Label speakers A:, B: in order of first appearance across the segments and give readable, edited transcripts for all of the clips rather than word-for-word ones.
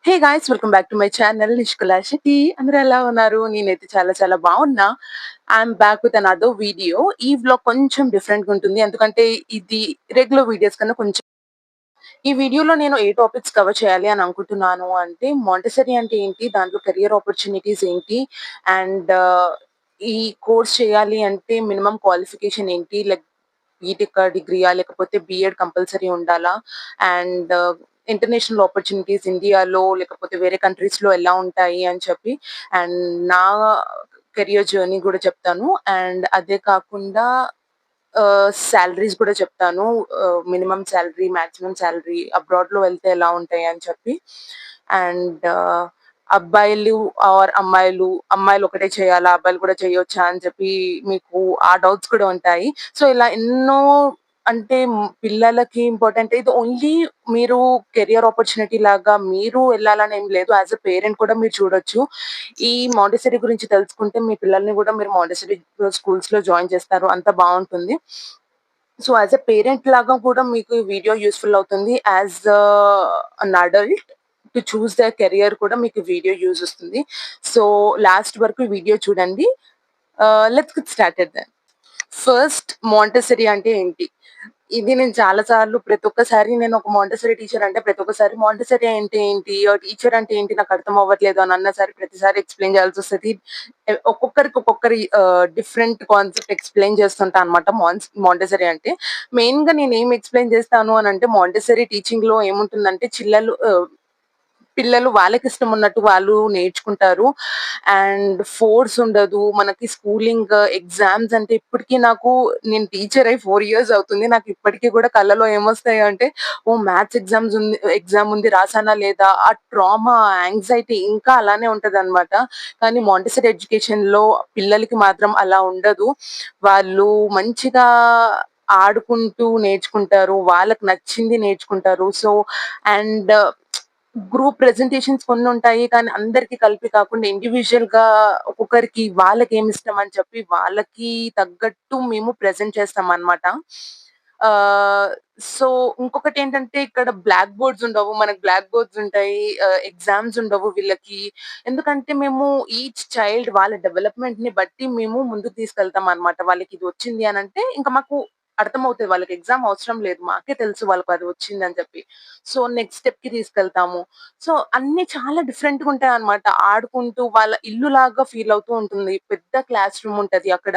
A: Hey guys! Welcome back to my channel Nishkula Shetty. అందరూ ఎలా ఉన్నారు? నేనైతే చాలా చాలా బావున్నా. I'm back with another video. ఈ వ్లాగ్ కొంచెం డిఫరెంట్‌గా ఉంటుంది. ఎందుకంటే ఇది రెగ్యులర్ వీడియోస్ కన్నా కొంచెం ఈ వీడియోలో నేను ఏ టాపిక్స్ కవర్ చేయాలి అని అనుకుంటున్నాను అంటే, మాంటెసరీ అంటే ఏంటి? దాంట్లో కెరియర్ ఆపర్చునిటీస్ ఏంటి? అండ్ ఈ కోర్స్ చేయాలి అంటే మినిమమ్ క్వాలిఫికేషన్ ఏంటి? లైక్ బీటెకా? డిగ్రీయా? లేకపోతే బీఎడ్ కంపల్సరీ ఉండాలా? అండ్ ఇంటర్నేషనల్ ఆపర్చునిటీస్ ఇండియాలో లేకపోతే వేరే కంట్రీస్‌లో ఎలా ఉంటాయి అని చెప్పి అండ్ నా కెరియర్ జర్నీ గూడా చెప్తాను. అండ్ అదే కాకుండా సాలరీస్ కూడా చెప్తాను. మినిమమ్ సాలరీ, మాక్సిమం సాలరీ అబ్రాడ్‌లో వెళ్తే ఎలా ఉంటాయి అని చెప్పి. అండ్ అబ్బాయిలు ఆర్ అమ్మాయిలు, అమ్మాయిలు ఒకటే చేయాలా? అబ్బాయిలు కూడా చేయొచ్చా? అని చెప్పి మీకు ఆ డౌట్స్ కూడా ఉంటాయి. సో, ఇలా ఎన్నో అంటే పిల్లలకి ఇంపార్టెంట్ ఇది ఓన్లీ మీరు కెరియర్ ఆపర్చునిటీ లాగా మీరు వెళ్ళాలని ఏం లేదు. యాస్ ఎ పేరెంట్ కూడా మీరు చూడొచ్చు. ఈ మాంటిసరీ గురించి తెలుసుకుంటే మీ పిల్లల్ని కూడా మీరు మాంటిసరీ స్కూల్స్‌లో జాయిన్ చేస్తారు. అంతా బావుంటుంది. సో, యాస్ ఎ పేరెంట్ లాగా కూడా మీకు ఈ వీడియో యూజ్‌ఫుల్ అవుతుంది. As an adult to choose the career కూడా మీకు వీడియో యూజ్ వస్తుంది. సో, లాస్ట్ వరకు ఈ వీడియో చూడండి. Let's get started then. First Montessori అంటే ఏంటి? ఇది నేను చాలా సార్లు ప్రతి ఒక్కసారి నేను ఒక మాంటెసరీ టీచర్ అంటే ప్రతి ఒక్కసారి మాంటెసరీ అంటే ఏంటి? టీచర్ అంటే ఏంటి? నాకు అర్థం అవ్వట్లేదు అని అన్నసారి ప్రతిసారి ఎక్స్‌ప్లెయిన్ చేయాల్సొస్తది. ఒక్కొక్కరికి ఒక్కొక్కరి డిఫరెంట్ కాన్సెప్ట్ ఎక్స్‌ప్లెయిన్ చేస్తుంటా అనమాట మాంటెసరీ అంటే. మెయిన్‌గా నేనేం ఎక్స్‌ప్లెయిన్ చేస్తాను అనంటే మాంటెసరీ టీచింగ్‌లో ఏముంటుందంటే పిల్లలు వాళ్ళకిష్టం ఉన్నట్టు వాళ్ళు నేర్చుకుంటారు. అండ్ ఫోర్స్ ఉండదు. మనకి స్కూలింగ్, ఎగ్జామ్స్ అంటే ఇప్పటికి నాకు నేను టీచర్ అయ్యి 4 ఇయర్స్ అవుతుంది. నాకు ఇప్పటికి కూడా కళ్ళలో ఏమొస్తాయంటే, ఓహ్! మ్యాథ్స్ ఎగ్జామ్ ఉంది రాసానా లేదా? ఆ ట్రామా, యాంగ్జైటీ ఇంకా అలానే ఉంటదనమాట. కానీ మాంటిసరీ ఎడ్యుకేషన్‌లో పిల్లలకి మాత్రం అలా ఉండదు. వాళ్ళు మంచిగా ఆడుకుంటూ నేర్చుకుంటారు. వాళ్ళకి నచ్చింది నేర్చుకుంటారు. సో, అండ్ గ్రూప్ ప్రెజెంటేషన్స్ కొన్నుంటాయి. కానీ అందరికి కలిపి కాకుండా ఇండివిడ్యుయల్‌గా ఒక్కొక్కరికి వాళ్ళకేమిష్టం అని చెప్పి వాళ్ళకి తగ్గట్టు మేము ప్రెజెంట్ చేస్తామనమాట. ఆహ్, సో, ఇంకొకటేంటంటే ఇక్కడ బ్లాక్ బోర్డ్స్ ఉండవు. మనకు బ్లాక్ బోర్డ్స్ ఉంటాయి. ఎగ్జామ్స్ ఉండవు వీళ్ళకి. ఎందుకంటే మేము ఈచ్ చైల్డ్ వాళ్ళ డెవలప్‌మెంట్‌ని బట్టి మేము ముందుకు తీసుకెళ్తామనమాట. వాళ్ళకిది వచ్చింది అనంటే ఇంక మాకు అర్థమవుతది. వాళ్ళకి ఎగ్జామ్ అవసరం లేదు. మాకే తెలుసు వాళ్ళకది వచ్చిందని చెప్పి. సో, నెక్స్ట్ స్టెప్‌కి తీసుకెళ్తాము. సో, అన్నీ చాలా డిఫరెంట్‌గుంటాయన్నమాట. ఆడుకుంటూ వాళ్ళ ఇల్లులాగా ఫీల్ అవుతూ ఉంటుంది. పెద్ద క్లాస్ రూమ్ ఉంటది అక్కడ.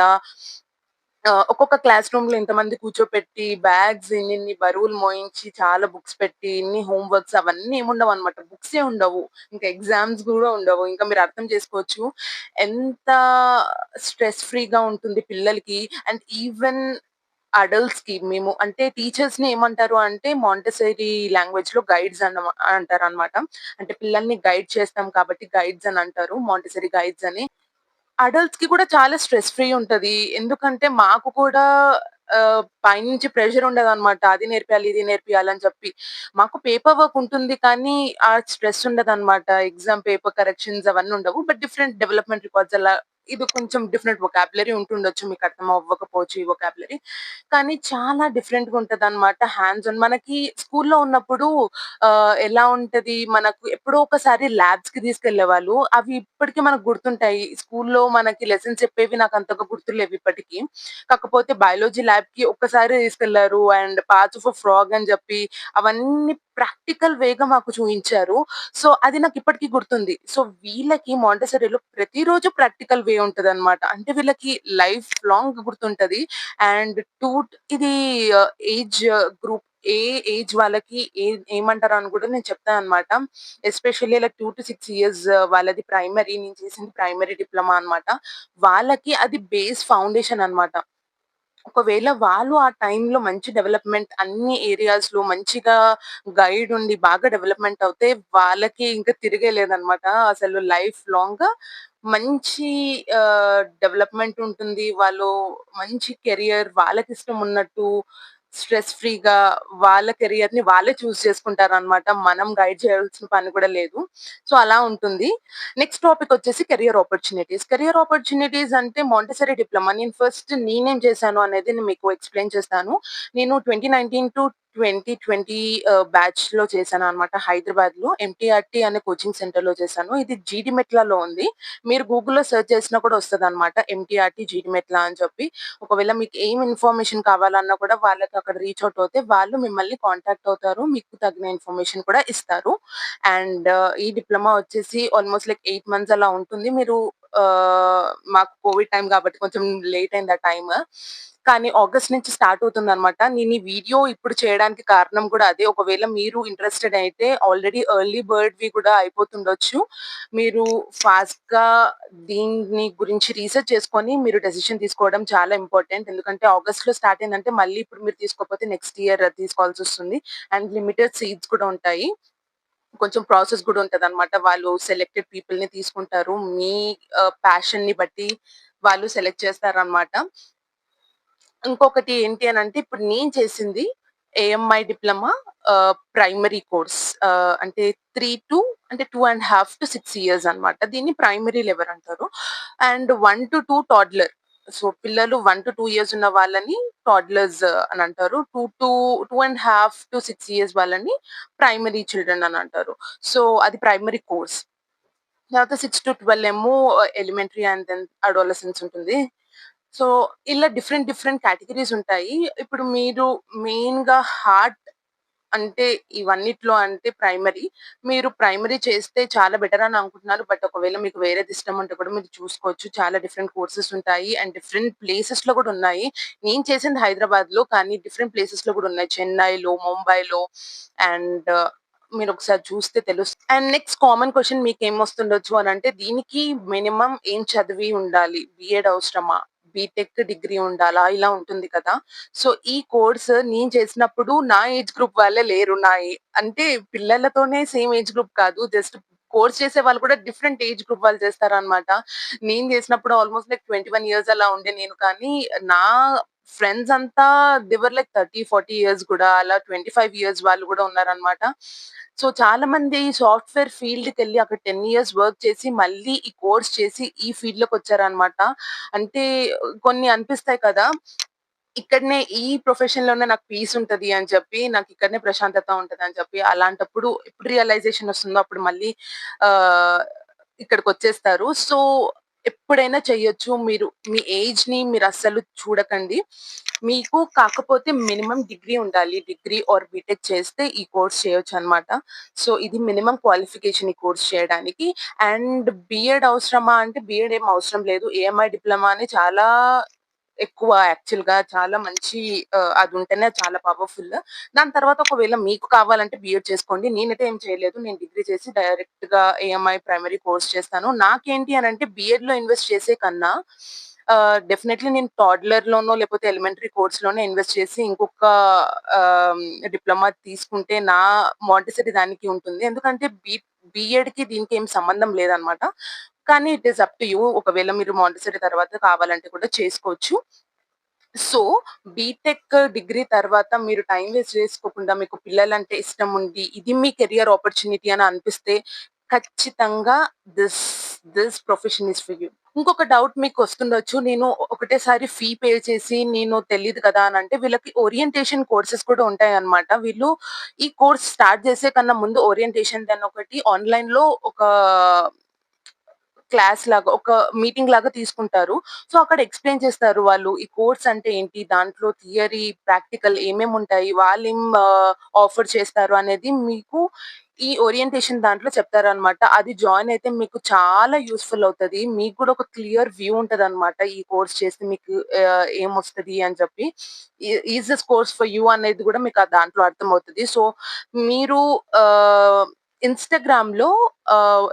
A: ఒక్కొక్క క్లాస్ రూమ్‌లో ఇంతమంది కూర్చోపెట్టి, బ్యాగ్స్ ఇన్నిన్ని బరువులు మోయించి, చాలా బుక్స్ పెట్టి, ఇన్ని హోమ్ వర్క్స్ అవన్నీ ఏముండవన్నమాట. బుక్సే ఉండవు. ఇంకా ఎగ్జామ్స్ గూడా ఉండవు. ఇంకా మీరు అర్థం చేసుకోవచ్చు. ఎంత స్ట్రెస్ ఫ్రీగా ఉంటుంది పిల్లలకి. అండ్ ఈవెన్ అడల్ట్స్‌కి మేము అంటే టీచర్స్‌ని ఏమంటారు అంటే మాంటెసరీ లాంగ్వేజ్‌లో గైడ్స్ అంటారనమాట. అంటే పిల్లల్ని గైడ్ చేస్తాం కాబట్టి గైడ్స్ అని అంటారు. మాంటెసరీ గైడ్స్ అని. అడల్ట్స్‌కి కూడా చాలా స్ట్రెస్ ఫ్రీ ఉంటది. ఎందుకంటే మాకు కూడా పైనుంచి ప్రెషర్ ఉండదనమాట. అది నేర్పియాలి, ఇది నేర్పియాలి అని చెప్పి. మాకు పేపర్ వర్క్ ఉంటుంది కానీ, ఆ స్ట్రెస్ ఉండదనమాట. ఎగ్జామ్ పేపర్ కరెక్షన్స్ అవన్నీ ఉండవు. బట్ డిఫరెంట్ డెవలప్‌మెంట్ రికార్డ్స్ అలా ఇది కొంచెం డిఫరెంట్ వొకాబులరీ ఉంటుండొచ్చు. మీకు అర్థం అవ్వకపోవచ్చు ఈ వొకాబులరీ. కానీ చాలా డిఫరెంట్‌గా ఉంటదనమాట. హ్యాండ్స్ ఆన్ మనకి స్కూల్‌లో ఉన్నప్పుడు ఎలా ఉంటది, మనకు ఎప్పుడో ఒకసారి ల్యాబ్స్‌కి తీసుకెళ్ళేవాళ్ళు. అవి ఇప్పటికి మనకు గుర్తుంటాయి. స్కూల్‌లో మనకి లెసన్స్ చెప్పేవి నాకంతగా గుర్తులేవు ఇప్పటికి. కాకపోతే బయాలజీ ల్యాబ్‌కి ఒక్కసారే తీసుకెళ్లారు. And parts of a frog అని చెప్పి అవన్నీ ప్రాక్టికల్ వేగా మాకు చూయించారు. సో, అది నాకిప్పటికి గుర్తుంది. సో, వీళ్ళకి మాంటెసరీలో ప్రతిరోజు ప్రాక్టికల్ వే ఉంటదనమాట. అంటే వీళ్ళకి లైఫ్ లాంగ్ గుర్తుంటది. అండ్ ఇది ఏజ్ గ్రూప్ ఏ ఏజ్ వాళ్ళకి ఏమంటారని కూడా నేను చెప్తాననమాట. ఎస్పెషల్లీ లైక్ 2-6 ఇయర్స్ వాళ్ళది ప్రైమరీ నేను చేసింది ప్రైమరీ డిప్లొమా అనమాట. వాళ్ళకి అది బేస్ ఫౌండేషన్ అనమాట. ఒకవేళ వాళ్ళు ఆ టైంలో మంచి డెవలప్‌మెంట్ అన్ని ఏరియాస్‌లో మంచిగా గైడ్ ఉండి బాగా డెవలప్‌మెంట్ అవుతే వాళ్ళకి ఇంకా తిరిగే లేదనమాట. అసలు లైఫ్ లాంగ్ మంచి డెవలప్‌మెంట్ ఉంటుంది. వాళ్ళు మంచి కెరియర్ వాళ్ళకిష్టం ఉన్నట్టు స్ట్రెస్ ఫ్రీగా వాళ్ళ కెరియర్‌ని వాళ్ళే చేసుకుంటారనమాట. మనం గైడ్ చేయాల్సిన పని కూడా లేదు. సో, అలా ఉంటుంది. నెక్స్ట్ టాపిక్ వచ్చేసి కెరియర్ ఆపర్చునిటీస్. కెరియర్ ఆపర్చునిటీస్ అంటే మాంటెసరీ డిప్లొమా. నేను ఫస్ట్ నేనేం చేశాను అనేది నేను మీకు ఎక్స్‌ప్లెయిన్ చేస్తాను. నేను 2019-20 2020 బ్యాచ్‌లో చేశాననమాట హైదరాబాద్‌లో. ఎంటీఆర్‌టీ అనే కోచింగ్ సెంటర్‌లో చేశాను. ఇది జీడిమెట్లలో ఉంది. మీరు గూగుల్‌లో సెర్చ్ చేసినా కూడా వస్తదనమాట. ఎంటీఆర్‌టీ జీడిమెట్ల అని చెప్పి. ఒకవేళ మీకు ఏం ఇన్ఫర్మేషన్ కావాలన్నా కూడా వాళ్ళకి అక్కడ రీచ్ అవుట్ అవుతే వాళ్ళు మిమ్మల్ని కాంటాక్ట్ అవుతారు. మీకు తగిన ఇన్ఫర్మేషన్ కూడా ఇస్తారు. అండ్ ఈ డిప్లొమా వచ్చేసి ఆల్‌మోస్ట్ లైక్ 8 మంత్స్ అలా ఉంటుంది. మీరు మాకు కోవిడ్ టైమ్ కాబట్టి కొంచెం లేట్ అయింది ఆ టైమ్. కానీ ఆగస్ట్ నుంచి స్టార్ట్ అవుతుందనమాట. నేను ఈ వీడియో ఇప్పుడు చేయడానికి కారణం కూడా అదే. ఒకవేళ మీరు ఇంట్రెస్టెడ్ అయితే ఆల్రెడీ ఎర్లీ బర్డ్‌వి కూడా అయిపోతుండొచ్చు. మీరు ఫాస్ట్‌గా దీన్ని గురించి రీసెర్చ్ చేసుకొని మీరు డెసిషన్ తీసుకోవడం చాలా ఇంపార్టెంట్. ఎందుకంటే ఆగస్ట్‌లో స్టార్ట్ అయిందంటే మళ్ళీ ఇప్పుడు మీరు తీసుకోకపోతే నెక్స్ట్ ఇయర్ తీసుకోవాల్సొస్తుంది. అండ్ లిమిటెడ్ సీట్స్ కూడా ఉంటాయి. కొంచెం ప్రాసెస్ కూడా ఉంటదనమాట. వాళ్ళు సెలెక్టెడ్ పీపుల్‌ని తీసుకుంటారు. మీ ప్యాషన్‌ని బట్టి వాళ్ళు సెలెక్ట్ చేస్తారనమాట. ఇంకొకటి ఏంటి అనంటే, ఇప్పుడు నేను చేసింది ఏఎంఐ డిప్లొమా ప్రైమరీ కోర్స్. అంటే 2.5-6 ఇయర్స్ అన్నమాట. దీన్ని ప్రైమరీ లెవెల్ అంటారు. And 1-2 toddler. సో, పిల్లలు 1-2 ఇయర్స్ ఉన్న వాళ్ళని టాడ్లర్స్ అని అంటారు. 2.5-6 ఇయర్స్ వాళ్ళని ప్రైమరీ చిల్డ్రన్ అని అంటారు. సో, అది ప్రైమరీ కోర్స్. తర్వాత 6-12 ఏమో ఎలిమెంటరీ అండ్ దెన్ అడాలసెన్స్ ఉంటుంది. సో, ఇలా డిఫరెంట్ డిఫరెంట్ కేటగరీస్ ఉంటాయి. ఇప్పుడు మీరు మెయిన్‌గా హార్ట్ అంటే ఇవన్నిట్లో అంటే ప్రైమరీ. మీరు ప్రైమరీ చేస్తే చాలా బెటర్ అని అనుకుంటున్నారు. బట్ ఒకవేళ మీకు వేరేది ఇష్టం ఉంటే కూడా మీరు చూసుకోవచ్చు. చాలా డిఫరెంట్ కోర్సెస్ ఉంటాయి. అండ్ డిఫరెంట్ ప్లేసెస్‌లో కూడా ఉన్నాయి. నేను చేసింది హైదరాబాద్‌లో కానీ డిఫరెంట్ ప్లేసెస్‌లో కూడా ఉన్నాయి. చెన్నైలో, ముంబైలో అండ్ మీరొకసారి చూస్తే అండ్ నెక్స్ట్ కామన్ క్వెషన్ మీకేమొస్తుండొచ్చు అనంటే, దీనికి మినిమమ్ ఏం చదివి ఉండాలి? బీఎడ్ అవసరమా? బీటెక్ డిగ్రీ ఉండాలా? ఇలా ఉంటుంది కదా! సో, ఈ కోర్స్ నేను చేసినప్పుడు నా ఏజ్ గ్రూప్ వాళ్ళే లేరు. అంటే పిల్లలతోనే సేమ్ ఏజ్ గ్రూప్ కాదు. జస్ట్ కోర్స్ చేసే వాళ్ళు కూడా డిఫరెంట్ ఏజ్ గ్రూప్ వాళ్ళు చేస్తారనమాట. నేను చేసినప్పుడు ఆల్‌మోస్ట్ లైక్ 21 ఇయర్స్ అలా ఉండే నేను. కానీ నా ఫ్రెండ్స్ అంతా దే వర్ లైక్ 30, 40 ఇయర్స్ గూడా అలా 25 ఇయర్స్ వాళ్ళు గూడా ఉన్నారనమాట. సో, చాలా మంది సాఫ్ట్‌వేర్ ఫీల్డ్‌కెళ్ళి అక్కడ 10 ఇయర్స్ వర్క్ చేసి మళ్ళీ ఈ కోర్స్ చేసి ఈ ఫీల్డ్‌లోకొచ్చారనమాట. అంటే కొన్ని అనిపిస్తాయి కదా! ఇక్కడనే ఈ ప్రొఫెషన్‌లోనే నాకు పీస్ ఉంటది అని చెప్పి, నాకిక్కడనే ప్రశాంతత ఉంటదని చెప్పి, అలాంటప్పుడు ఎప్పుడు రియలైజేషన్ వస్తుందో అప్పుడు మళ్ళీ ఆహ్, ఇక్కడికొచ్చేస్తారు. సో, ఎప్పుడైనా చెయ్యొచ్చు. మీరు మీ ఏజ్‌ని మీరస్సలు చూడకండి. మీకు కాకపోతే మినిమమ్ డిగ్రీ ఉండాలి. డిగ్రీ ఆర్ బీటెక్ చేస్తే ఈ కోర్స్ చేయొచ్చనమాట. సో, ఇది మినిమమ్ క్వాలిఫికేషన్ ఈ కోర్స్ చేయడానికి. అండ్ బీఎడ్ అవసరమా అంటే బీఎడ్ ఏం అవసరం లేదు. ఏఎంఐ డిప్లొమానే చాలా ఎక్కువ యాక్చువల్‌గా చాలా మంచి అదుంటేనే చాలా పవర్‌ఫుల్. దాని తర్వాత ఒకవేళ మీకు కావాలంటే బీఎడ్ చేసుకోండి. నేనైతే ఏం చేయలేదు. నేను డిగ్రీ చేసి డైరెక్ట్‌గా ఏఎంఐ ప్రైమరీ కోర్స్ చేస్తాను. నాకేంటి అనంటే బీఎడ్‌లో ఇన్వెస్ట్ చేసే కన్నా డెఫినైట్‌లీ నేను టాడ్లర్‌లోనో లేకపోతే ఎలిమెంటరీ కోర్స్‌లోనే ఇన్వెస్ట్ చేసి ఇంకొక ఆహ్, డిప్లొమా తీసుకుంటే నా మాంటిసరీ దానికి ఉంటుంది. ఎందుకంటే బీఎడ్‌కి దీనికి ఏం సంబంధం లేదనమాట. కానీ it is up to you. ఒకవేళ మీరు మాంటిసరీ తర్వాత కావాలంటే కూడా చేసుకోవచ్చు. సో, బీటెక్ డిగ్రీ తర్వాత మీరు టైమ్ వేస్ట్ చేసుకోకుండా మీకు పిల్లలంటే ఇష్టం ఉండి, ఇది మీ కెరియర్ ఆపర్చునిటీ అని అనిపిస్తే ఖచ్చితంగా this this profession is for you. ఇంకొక డౌట్ మీకొస్తుండొచ్చు. నేను ఒకటేసారి ఫీ పే చేసి నేను తెలీదు కదా అనంటే వీళ్ళకి ఓరియంటేషన్ కోర్సెస్ కూడా ఉంటాయన్నమాట. వీళ్ళు ఈ కోర్స్ స్టార్ట్ చేసే కన్నా ముందు ఓరియంటేషన్ అని ఒకటి ఆన్‌లైన్‌లో ఒక క్లాస్ లాగా ఒక మీటింగ్ లాగా తీసుకుంటారు. సో, అక్కడ ఎక్స్‌ప్లెయిన్ చేస్తారు వాళ్ళు. ఈ కోర్స్ అంటే ఏంటి? దాంట్లో థియరీ, ప్రాక్టికల్ ఏమేముంటాయి? వాళ్ళేం ఆఫర్ చేస్తారు అనేది మీకు ఈ ఓరియంటేషన్ దాంట్లో చెప్తారనమాట. అది జాయిన్ అయితే మీకు చాలా యూజ్‌ఫుల్ అవుతది. మీకు కూడా ఒక క్లియర్ వ్యూ ఉంటదనమాట. ఈ కోర్స్ చేస్తే మీకు ఏమొస్తది అని చెప్పి. Is this course for you అనేది కూడా మీకు దాంట్లో అర్థమవుతది. సో, మీరు ఆహ్, ఇన్‌స్టాగ్రామ్‌లో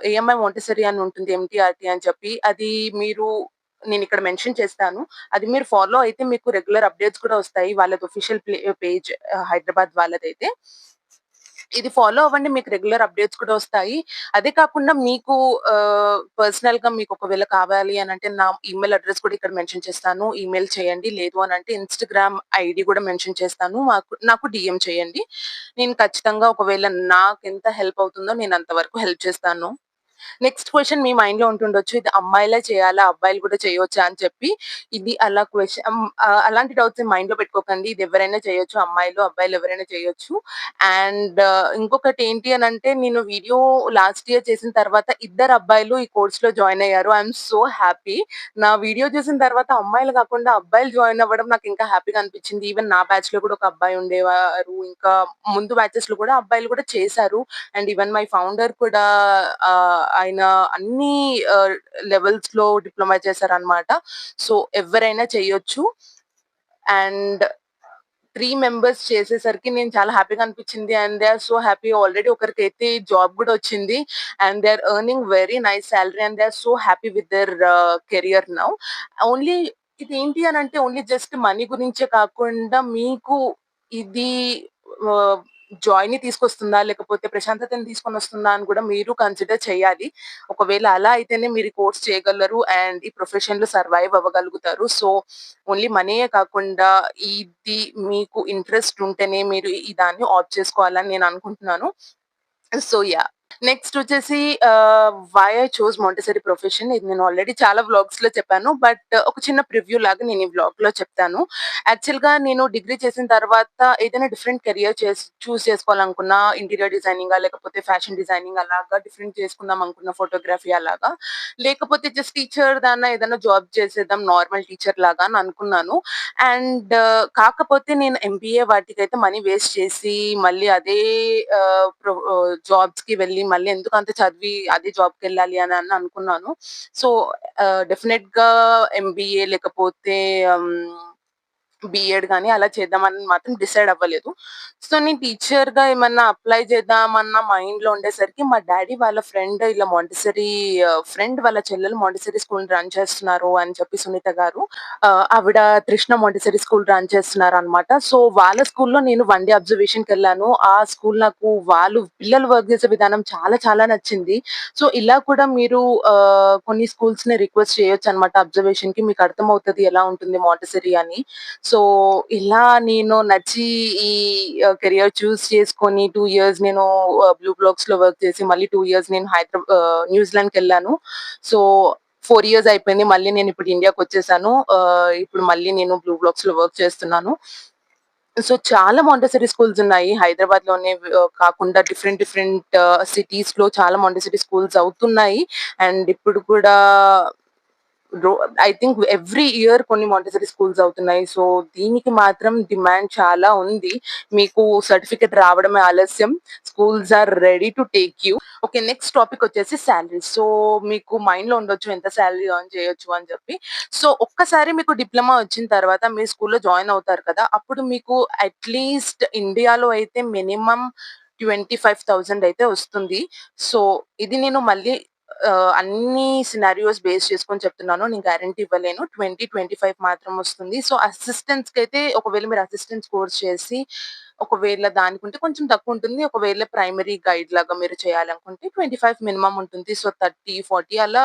A: ఏఎంఐ మాంటిసరీ అని ఉంటుంది. ఎంటీఆర్‌టీ అని చెప్పి. అది మీరు నేనిక్కడ మెన్షన్ చేస్తాను. అది మీరు ఫాలో అయితే మీకు రెగ్యులర్ అప్‌డేట్స్ కూడా వస్తాయి. వాళ్ళది ఆఫిషియల్ పేజ్ హైదరాబాద్ వాళ్ళదైతే. ఇది ఫాలో అవ్వండి. మీకు రెగ్యులర్ అప్‌డేట్స్ కూడా వస్తాయి. అదే కాకుండా మీకు పర్సనల్‌గా మీకు ఒకవేళ కావాలి అనంటే నా ఈమెయిల్ అడ్రెస్ కూడా ఇక్కడ మెన్షన్ చేస్తాను. ఈమెయిల్ చేయండి. లేదు అనంటే ఇన్‌స్టాగ్రామ్ ఐడీ కూడా మెన్షన్ చేస్తాను. నాకు డీఎం చేయండి. నేను ఖచ్చితంగా ఒకవేళ నాకెంత హెల్ప్ అవుతుందో నేను అంత వరకు హెల్ప్ చేస్తాను. నెక్స్ట్ క్వెషన్ మీ మైండ్‌లో ఉంటుండొచ్చు. ఇది అమ్మాయిలే చేయాలా? అబ్బాయిలు కూడా చేయొచ్చా? అని చెప్పి. ఇది అలా అలాంటి డౌట్స్ మైండ్‌లో పెట్టుకోకండి. ఇది ఎవరైనా చేయొచ్చు. అమ్మాయిలు, అబ్బాయిలు ఎవరైనా చేయొచ్చు. అండ్ ఇంకొకటేంటి అనంటే నేను వీడియో లాస్ట్ ఇయర్ చేసిన తర్వాత ఇద్దరు అబ్బాయిలు ఈ కోర్స్‌లో జాయిన్ అయ్యారు. I am so happy. నా వీడియో చూసిన తర్వాత అమ్మాయిలు కాకుండా అబ్బాయిలు జాయిన్ అవ్వడం నాకింకా హ్యాపీగా అనిపించింది. ఈవెన్ నా బ్యాచ్‌లో కూడా ఒక అబ్బాయి ఉండేవారు. ఇంకా ముందు బ్యాచెస్‌లో కూడా అబ్బాయిలు కూడా చేశారు. అండ్ ఈవెన్ మై ఫౌండర్ కూడా ఆయన అన్ని లెవెల్స్‌లో డిప్లొమా చేశారనమాట. సో, ఎవ్వరైనా చేయొచ్చు. అండ్ 3 మెంబర్స్ చేసేసరికి నేను చాలా హ్యాపీగా అనిపించింది. And they are so happy. Already ఒకరికైతే జాబ్ గూడా వచ్చింది. And they are earning very nice salary and they are so happy with their career now. Only ఇదేంటి అనంటే ఓన్లీ జస్ట్ మనీ గురించే కాకుండా మీకు ఇది ఆహ్, జాయ్‌ని తీసుకొస్తుందా? లేకపోతే ప్రశాంతతని తీసుకొనొస్తుందా? అని కూడా మీరు కన్సిడర్ చేయాలి. ఒకవేళ అలా అయితేనే మీరు ఈ కోర్స్ చేయగలరు అండ్ ఈ ప్రొఫెషన్‌లో సర్వైవ్ అవ్వగలుగుతారు. సో, ఓన్లీ మనీయే కాకుండా ఇది మీకు ఇంట్రెస్ట్ ఉంటేనే మీరు ఈ దాన్ని ఆప్ట్ చేసుకోవాలని నేను అనుకుంటున్నాను. So, yeah! నెక్స్ట్ వచ్చేసి why I choose Montessori profession ఇది నేను ఆల్రెడీ చాలా వ్లాగ్స్‌లో చెప్పాను. బట్ ఒక చిన్న ప్రివ్యూ లాగా నేను ఈ వ్లాగ్‌లో చెప్తాను. యాక్చువల్‌గా నేను డిగ్రీ చేసిన తర్వాత ఏదైనా డిఫరెంట్ కెరియర్ చూస్ చేసుకోవాలనుకున్నా ఇంటీరియర్ డిజైనింగా లేకపోతే ఫ్యాషన్ డిజైనింగ్ అలాగా డిఫరెంట్ చేసుకుందాం అనుకున్న ఫోటోగ్రఫీ అలాగా. లేకపోతే జస్ట్ టీచర్ దాన్న ఏదైనా జాబ్ చేసేద్దాం నార్మల్ టీచర్ లాగా అని అనుకున్నాను. అండ్ కాకపోతే నేను ఎంబీఏ వాటికైతే మనీ వేస్ట్ చేసి మళ్ళీ అదే జాబ్స్‌కి వెళ్ళి మళ్ళీ ఎందుకంత చదివి అదే జాబ్‌కెళ్ళాలి అని అనుకున్నాను. సో, డెఫినెట్‌గా ఎంబీఏ లేకపోతే బీఎడ్ గాని అలా చేద్దామని మాత్రం డిసైడ్ అవ్వలేదు. సో, నేను టీచర్‌గా ఏమన్నా అప్లై చేద్దామన్న మైండ్‌లో ఉండేసరికి మా డ్యాడీ వాళ్ళ ఫ్రెండ్ ఇలా ఫ్రెండ్ వాళ్ళ చెల్లెలు మాంటిసరీ స్కూల్‌ని రన్ చేస్తున్నారు అని చెప్పి సునీత గారు. ఆవిడ తృష్ణ మాంటిసరీ స్కూల్ రన్ చేస్తున్నారనమాట. సో, వాళ్ళ స్కూల్‌లో నేను వన్ డే అబ్జర్వేషన్‌కెళ్ళాను. ఆ స్కూల్ నాకు వాళ్ళు పిల్లలు వర్క్ చేసే విధానం చాలా చాలా నచ్చింది. సో, ఇలా కూడా మీరు కొన్ని స్కూల్స్‌ని రిక్వెస్ట్ చేయొచ్చనమాట అబ్జర్వేషన్‌కి. మీకు అర్థమవుతది ఎలా ఉంటుంది మాంటిసరీ అని. సో, ఇలా నేను నచ్చి ఈ కెరియర్ చూజ్ చేసుకొని 2 ఇయర్స్ నేను బ్లూ బ్లాక్స్‌లో వర్క్ చేసి మళ్ళీ 2 ఇయర్స్ నేను న్యూజిలాండ్‌కెళ్ళాను. సో, 4 ఇయర్స్ అయిపోయింది. మళ్ళీ నేనిప్పుడు ఇండియాకొచ్చేసాను. ఇప్పుడు మళ్ళీ నేను బ్లూ బ్లాక్స్‌లో వర్క్ చేస్తున్నాను. సో, చాలా మాంటిసరీ స్కూల్స్ ఉన్నాయి. హైదరాబాద్‌లోనే కాకుండా డిఫరెంట్ డిఫరెంట్ సిటీస్‌లో చాలా మాంటిసరీ స్కూల్స్ అవుతున్నాయి. అండ్ ఇప్పుడు కూడా రో ఐ థింక్ ఎవ్రీ ఇయర్ కొన్ని మాంటిసరీ స్కూల్స్ అవుతున్నాయి. సో, దీనికి మాత్రం డిమాండ్ చాలా ఉంది. మీకు సర్టిఫికేట్ రావడమే ఆలస్యం. Schools are ready to take you. Okay. Next topic వచ్చేసి సాలరీ. సో, మీకు మైండ్‌లో ఉండొచ్చు ఎంత సాలరీ ఎర్న్ చేయొచ్చు అని చెప్పి. సో, ఒక్కసారి మీకు డిప్లొమా వచ్చిన తర్వాత మీ స్కూల్‌లో జాయిన్ అవుతారు కదా! అప్పుడు మీకు అట్‌లీస్ట్ ఇండియాలో అయితే మినిమమ్ 25,000 అయితే వస్తుంది. సో, ఇది నేను మళ్ళీ అన్ని సినారియోస్ బేస్ చేసుకొని చెప్తున్నాను. నేను గ్యారంటీ ఇవ్వలేను. 20, 25 మాత్రం వస్తుంది. సో, అసిస్టెంట్స్‌కైతే ఒకవేళ మీరు అసిస్టెంట్స్ కోర్స్ చేసి ఒకవేళ దానికుంటే కొంచెం తక్కువుంటుంది. ఒకవేళ ప్రైమరీ గైడ్ లాగా మీరు చేయాలనుకుంటే 25 మినిమమ్ ఉంటుంది. సో, 30, 40 అలా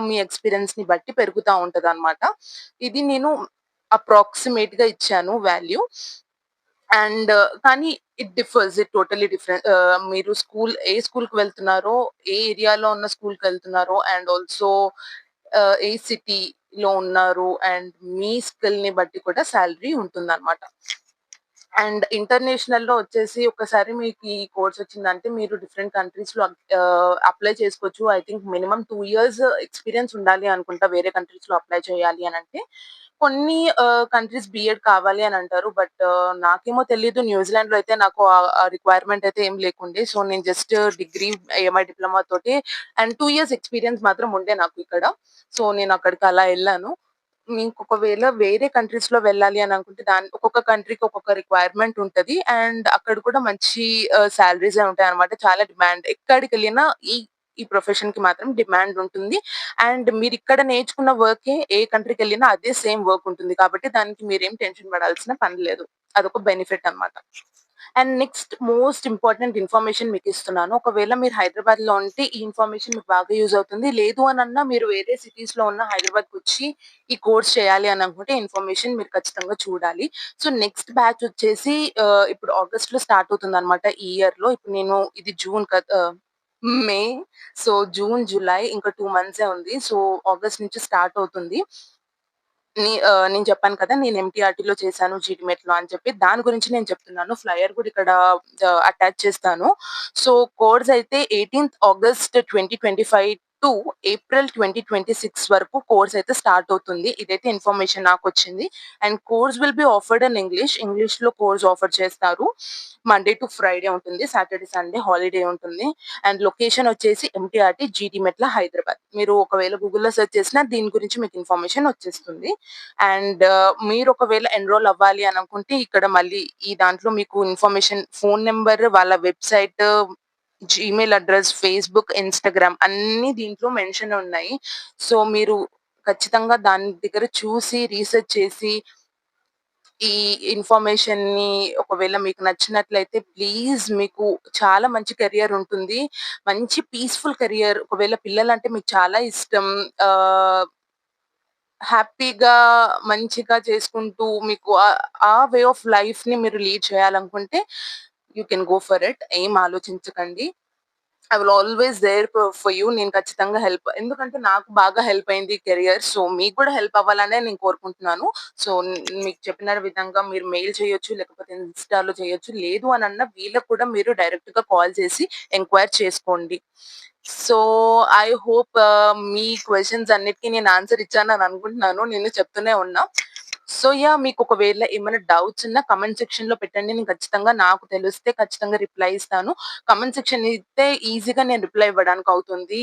A: మీ ఎక్స్‌పీరియన్స్‌ని బట్టి పెరుగుతా ఉంటదనమాట. ఇది నేను అప్రాక్సిమేట్‌గా ఇచ్చాను వాల్యూ. అండ్ కానీ it differs. It totally different. మీరు ఏ స్కూల్‌కి వెళ్తున్నారో, ఏ ఏరియాలో ఉన్న స్కూల్‌కెళ్తున్నారో అండ్ ఆల్సో ఏ సిటీలో ఉన్నారు అండ్ మీ స్కిల్‌ని బట్టి కూడా సాలరీ ఉంటుందనమాట. అండ్ ఇంటర్నేషనల్‌లో వచ్చేసి ఒక్కసారి మీకు ఈ కోర్స్ వచ్చిందంటే మీరు డిఫరెంట్ కంట్రీస్‌లో అప్లై చేసుకోవచ్చు. I think minimum 2 years experience ఉండాలి అనుకుంటా వేరే కంట్రీస్‌లో అప్లై చేయాలి అనంటే. కొన్ని కంట్రీస్ బీఎడ్ కావాలి అని అంటారు. బట్ నాకేమో తెలీదు. న్యూజిలాండ్‌లో అయితే నాకు ఆ రిక్వైర్మెంట్ అయితే ఏం లేకుండే. సో, నేను జస్ట్ డిగ్రీ, ఏఎంఐ డిప్లొమా తోటి అండ్ 2 ఇయర్స్ ఎక్స్‌పీరియన్స్ మాత్రం ఉండే నాకు ఇక్కడ. సో, నేను అక్కడికి అలా ఎళ్ళాను. మీకొకవేళ వేరే కంట్రీస్‌లో వెళ్ళాలి అని అనుకుంటే ఒక్కొక్క కంట్రీకి ఒక్కొక్క రిక్వైర్మెంట్ ఉంటది. అండ్ అక్కడ కూడా మంచి సాలరీసే ఉంటాయన్నమాట. చాలా డిమాండ్. ఎక్కడికెళ్ళినా ఈ ఈ ప్రొఫెషన్‌కి మాత్రం డిమాండ్ ఉంటుంది. అండ్ మీరిక్కడ నేర్చుకున్న వర్కే ఏ కంట్రీకెళ్ళినా అదే సేమ్ వర్క్ ఉంటుంది. కాబట్టి దానికి మీరేం టెన్షన్ పడాల్సిన పని లేదు. అదొక బెనిఫిట్ అన్నమాట. And next most important information మీకిస్తున్నాను. ఒకవేళ మీరు హైదరాబాద్‌లో ఉంటే ఈ ఇన్ఫర్మేషన్ మీకు బాగా యూజ్ అవుతుంది. లేదు అనన్నా మీరు వేరే సిటీస్‌లో ఉన్న హైదరాబాద్‌కొచ్చి ఈ కోర్స్ చేయాలి అని అనుకుంటే ఇన్ఫర్మేషన్ మీరు ఖచ్చితంగా చూడాలి. సో, నెక్స్ట్ బ్యాచ్ వచ్చేసి ఇప్పుడు ఆగస్ట్‌లో స్టార్ట్ అవుతుందన్నమాట ఈ ఇయర్‌లో. ఇప్పుడు నేను ఇది June May. So, June, July ఇంకా 2 మంత్సే ఉంది. సో, ఆగస్ట్ నుంచి స్టార్ట్ అవుతుంది. నేను చెప్పాను కదా! నేను ఎంటీఆర్‌టీలో చేశాను జీడిమెట్‌లో అని చెప్పి. దాని గురించి నేను చెప్తున్నాను. ఫ్లైయర్ కూడా ఇక్కడ అటాచ్ చేస్తాను. సో, కోర్స్ అయితే 18థ్ ఆగస్ట్ 2025 టు ఏప్రిల్ 2026 వరకు కోర్స్ అయితే స్టార్ట్ అవుతుంది. ఇదైతే ఇన్ఫర్మేషన్ నాకొచ్చింది. And course will be offered in English. ఇంగ్లీష్‌లో కోర్స్ ఆఫర్ చేస్తారు. మండే టు ఫ్రైడే ఉంటుంది. సాటర్‌డే, సండే హాలిడే ఉంటుంది. అండ్ లొకేషన్ వచ్చేసి ఎంటీఆర్‌టీ జీటీ మెట్ల హైదరాబాద్. మీరు ఒకవేళ గూగుల్‌లో సెర్చ్ చేసినా దీని గురించి మీకు ఇన్ఫర్మేషన్ వచ్చేస్తుంది. అండ్ మీరు ఒకవేళ ఎన్రోల్ అవ్వాలి అని అనుకుంటే ఇక్కడ మళ్ళీ ఈ దాంట్లో మీకు ఇన్ఫర్మేషన్ ఫోను నంబర్, వాళ్ళ website, Gmail address, Facebook, Instagram అన్నీ దీంట్లో మెన్షన్ ఉన్నాయి. సో, మీరు ఖచ్చితంగా దాని దగ్గర చూసి రీసెర్చ్ చేసి ఈ ఇన్ఫర్మేషన్‌ని ఒకవేళ మీకు నచ్చినట్లయితే ప్లీజ్ మీకు చాలా మంచి కెరియర్ ఉంటుంది. మంచి పీస్‌ఫుల్ కెరియర్ ఒకవేళ పిల్లలంటే మీకు చాలా ఇష్టం. ఆహ్, హ్యాపీగా మంచిగా చేసుకుంటూ మీకు ఆ వే ఆఫ్ లైఫ్‌ని మీరు లీడ్ చేయాలనుకుంటే you can go for it. ఏం ఆలోచించకండి. I will always there for you. నేను ఖచ్చితంగా ఎందుకంటే నాకు బాగా హెల్ప్ అయింది ఈ కెరియర్. సో, మీకు కూడా హెల్ప్ అవ్వాలనే నేను కోరుకుంటున్నాను. సో, మీకు చెప్పిన విధంగా మీరు మెయిల్ చేయొచ్చు, లేకపోతే ఇన్‌స్టాలో చేయొచ్చు. లేదు అనన్నా వీళ్ళకి కూడా మీరు డైరెక్ట్‌గా కాల్ చేసి ఎంక్వైర్ చేసుకోండి. So, I hope me questions అన్నిటికి నేను ఆన్సర్ ఇచ్చానని అనుకుంటున్నాను. నేను చెప్తూనే ఉన్నా. So, yeah! మీకొకవేళ ఏమైనా డౌట్స్ ఉన్నా కామెంట్ సెక్షన్‌లో పెట్టండి. నేను ఖచ్చితంగా నాకు తెలిస్తే ఖచ్చితంగా రిప్లై ఇస్తాను. కామెంట్ సెక్షన్ ఇస్తే ఈజీగా నేను రిప్లై ఇవ్వడానికి అవుతుంది.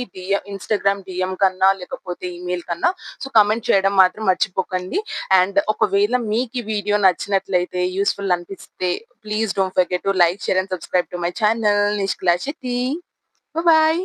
A: ఇన్‌స్టాగ్రామ్ డీఎం కన్నా, లేకపోతే ఈమెయిల్ కన్నా. సో, కామెంట్ చేయడం మాత్రం మర్చిపోకండి. అండ్ ఒకవేళ మీకు ఈ వీడియో నచ్చినట్లయితే, యూజ్‌ఫుల్ అనిపిస్తే please don't forget to like, share and subscribe to my channel Nishkala Shetty. Bye.